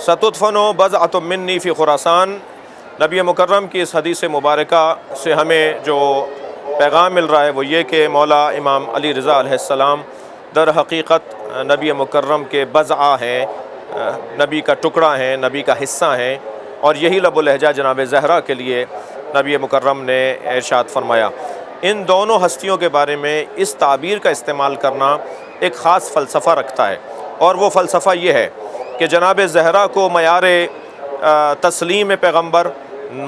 सतुदफनु बज़अतुम मिन्नी फ़ी खुरासान। नबी मुकर्रम की इस हदीस मुबारका से हमें जो पैगाम मिल रहा है वो ये कि मौला इमाम अली रज़ा अलैहिस्सलाम दर हकीकत नबी मुकर्रम के बज़आ हैं, नबी का टुकड़ा हैं, नबी का हिस्सा हैं। और यही लब लहजा जनाब ज़हरा के लिए नबी मुकर्रम ने इरशाद फरमाया। इन दोनों हस्तियों के बारे में इस ताबीर का इस्तेमाल करना एक ख़ास फ़लसफ़ा रखता है, और वो फ़लसफ़ा ये है कि जनाब ज़हरा को मयार तस्लीम पैगम्बर,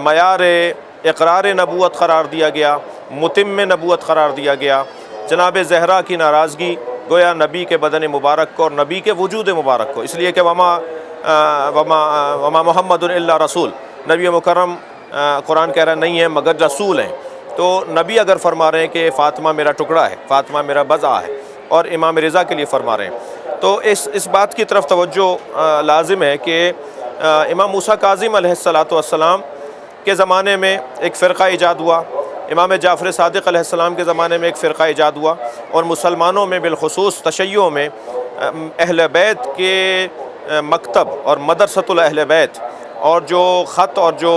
मयार इक़रार नबूवत क़रार दिया गया, मुतिम नबूवत क़रार दिया गया। जनाब ज़हरा की नाराज़गी गोया नबी के बदन मुबारक को और नबी के वजूद मुबारक को, इसलिए कि वमा मुहम्मदुन इल्ला रसूल, नबी मुकर्रम कुरान कह रहा नहीं है मगर रसूल हैं। तो नबी अगर फरमा रहे हैं कि फ़ातिमा मेरा टुकड़ा है, फ़ातिमा मेरा बज़ा है, और इमाम रिज़ा के लिए फरमा रहे हैं, तो इस बात की तरफ तवज्जो लाजिम है कि इमाम मूसा काज़िम अलैहिस्सलातु वस्सलाम के ज़माने में एक फ़िरक़ा ईजाद हुआ, इमाम जाफ़र सादिक़ अलैहिस्सलाम के ज़माने में एक फ़िरक़ा ईजाद हुआ, और मुसलमानों में बिलख़ुसूस तशय्युअ में अहले बैत के मकतब और मदरसतुल अहले बैत और जो ख़त और जो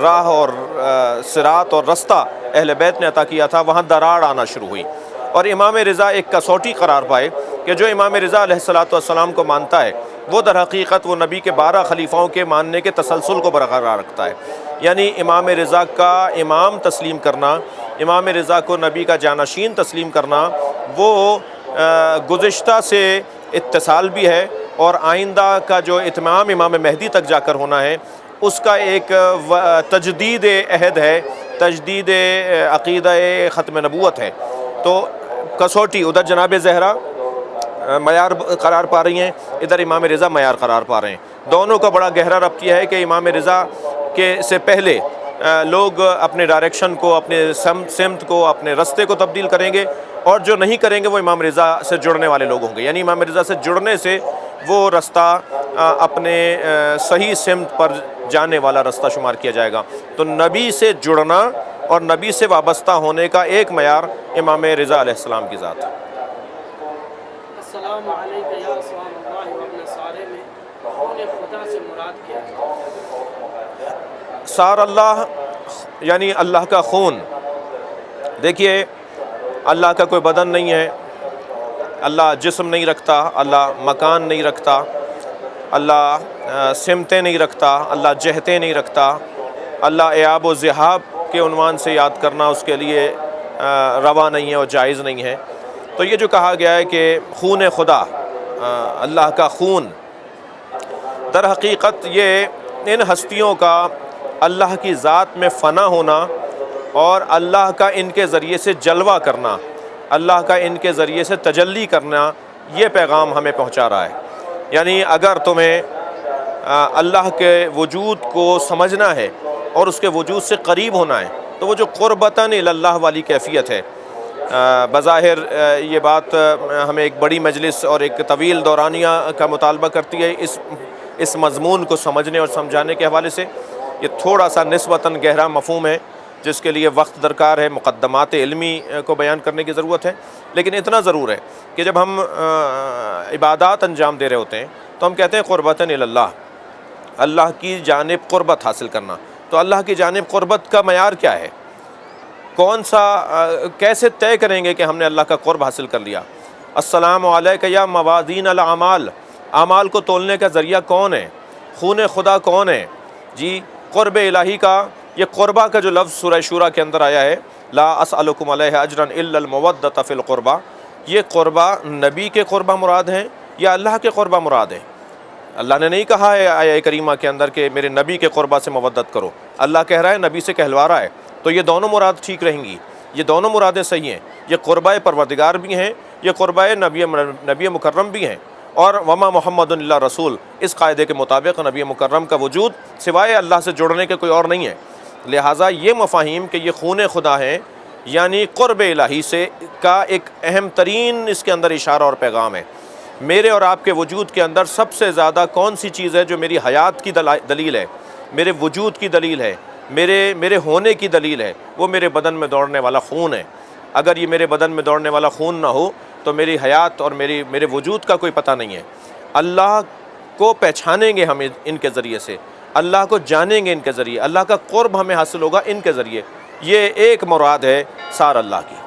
राह और सिरात और रास्ता अहले बैत ने अता किया था, वहाँ दरार आना शुरू हुई। और इमाम रिज़ा एक कसौटी करार पाए कि जो इमाम रिज़ा अलैहिस्सलातु वस्सलाम को मानता है वो दर हकीकत वो नबी के 12 खलीफ़ाओं के मानने के तसलसल को बरकरार रखता है। यानी इमाम रिज़ा का इमाम तस्लीम करना, इमाम रिज़ा को नबी का जानशीन तस्लीम करना, वो गुज़िश्ता से इत्तिसाल भी है, और आइंदा का जो इत्माम इमाम महदी तक जाकर होना है उसका एक तजदीद अहद है, तजदीद अक़ीदा ख़त्म नबूवत है। तो कसौटी उधर जनाब ज़हरा मयार करार पा रही हैं, इधर इमाम रिज़ा मयार करार पा रहे हैं। दोनों का बड़ा गहरा रब्त यह है कि इमाम रिज़ा के से पहले लोग अपने डायरेक्शन को, अपने सिमत को, अपने रास्ते को तब्दील करेंगे, और जो नहीं करेंगे वो इमाम रिज़ा से जुड़ने वाले लोग होंगे। यानी इमाम रिज़ा से जुड़ने से वो रास्ता अपने सही सिमत पर जाने वाला रास्ता शुमार किया जाएगा। तो नबी से जुड़ना और नबी से वाबस्ता होने का एक मयार इमाम रिज़ा अलैहिस्सलाम की ज़ात है। अस्सलामु अलैका या रसूलल्लाह व इब्न सारे में खून खुदा से मुराद क्या है? सार अल्लाह यानी अल्लाह का खून। देखिए, अल्लाह का कोई बदन नहीं है, अल्लाह जिस्म नहीं रखता, अल्लाह मकान नहीं रखता, अल्लाह सिमतें नहीं रखता, अल्लाह जहतें नहीं रखता। अल्लाह एआब व ज़िहाब के उन्वान से याद करना उसके लिए रवा नहीं है और जायज़ नहीं है। तो ये जो कहा गया है कि खून खुदा, अल्लाह का खून, दर हकीकत ये इन हस्तियों का अल्लाह की ज़ात में फ़ना होना और अल्लाह का इनके ज़रिए से जलवा करना, अल्लाह का इनके ज़रिए से तजल्ली करना, ये पैगाम हमें पहुँचा रहा है। यानी अगर तुम्हें अल्लाह के वजूद को समझना है और उसके वजूद से करीब होना है, तो वो जो क़ुर्बतन इलल्लाह वाली कैफ़ियत है, बज़ाहिर ये बात हमें एक बड़ी मजलिस और एक तवील दौरानिया का मुतालबा करती है इस मज़मून को समझने और समझाने के हवाले से। ये थोड़ा सा निस्बतन गहरा मफ़हूम है जिसके लिए वक्त दरकार है, मुक़द्दमात इल्मी को बयान करने की ज़रूरत है। लेकिन इतना ज़रूर है कि जब हम इबादात अंजाम दे रहे होते हैं तो हम कहते हैं क़ुर्बतन इलल्लाह, अल्लाह की जानिब क़ुर्बत हासिल करना। तो अल्लाह की जानिब क़ुर्बत का मयार क्या है? कौन सा कैसे तय करेंगे कि हमने अल्लाह का क़ुर्ब हासिल कर लिया? अस्सलामु अलैका या मवाज़ीन अल आमाल, आमाल को तोलने का ज़रिया कौन है? खून खुदा कौन है? जी, क़ुर्ब इलाही का ये क़ुर्बा का जो लफ्ज़ सूरह शूरा के अंदर आया है, ला असअलुकुम अलैहि अजरन इल्लल मवद्दत फ़िल क़ुर्बा, ये क़ुर्बा नबी के क़ुर्बा मुराद हैं या अल्लाह के क़ुर्बा मुराद हैं? अल्लाह ने नहीं कहा है आया करीमा के अंदर कि मेरे नबी के क़ुर्बा से मवद्दत करो, अल्लाह कह रहा है, नबी से कहलवा रहा है। तो ये दोनों मुराद ठीक रहेंगी, ये दोनों मुरादें सही हैं। ये क़ुर्बा परवरदिगार भी हैं, ये क़ुर्बा नबी मुकर्रम भी हैं। और वमा मुहम्मदुन इल्ला रसूल, इस कायदे के मुताबिक नबी मुकर्रम का वजूद सिवाय अल्लाह से जुड़ने के कोई और नहीं है। लिहाजा ये मफ़ाहीम कि ये खून खुदा हैं, यानी क़ुर्ब इलाही से का एक अहम तरीन इसके अंदर इशारा और पैगाम है। मेरे और आपके वजूद के अंदर सबसे ज़्यादा कौन सी चीज़ है जो मेरी हयात की दलील है, मेरे वजूद की दलील है, मेरे होने की दलील है? वो मेरे बदन में दौड़ने वाला खून है। अगर ये मेरे बदन में दौड़ने वाला खून ना हो तो मेरी हयात और मेरे वजूद का कोई पता नहीं है। अल्लाह کو پہچانیں گے ہم ان کے ذریعے سے، اللہ کو جانیں گے ان کے ذریعے، اللہ کا قرب ہمیں حاصل ہوگا ان کے ذریعے۔ یہ ایک مراد ہے سار اللہ کی۔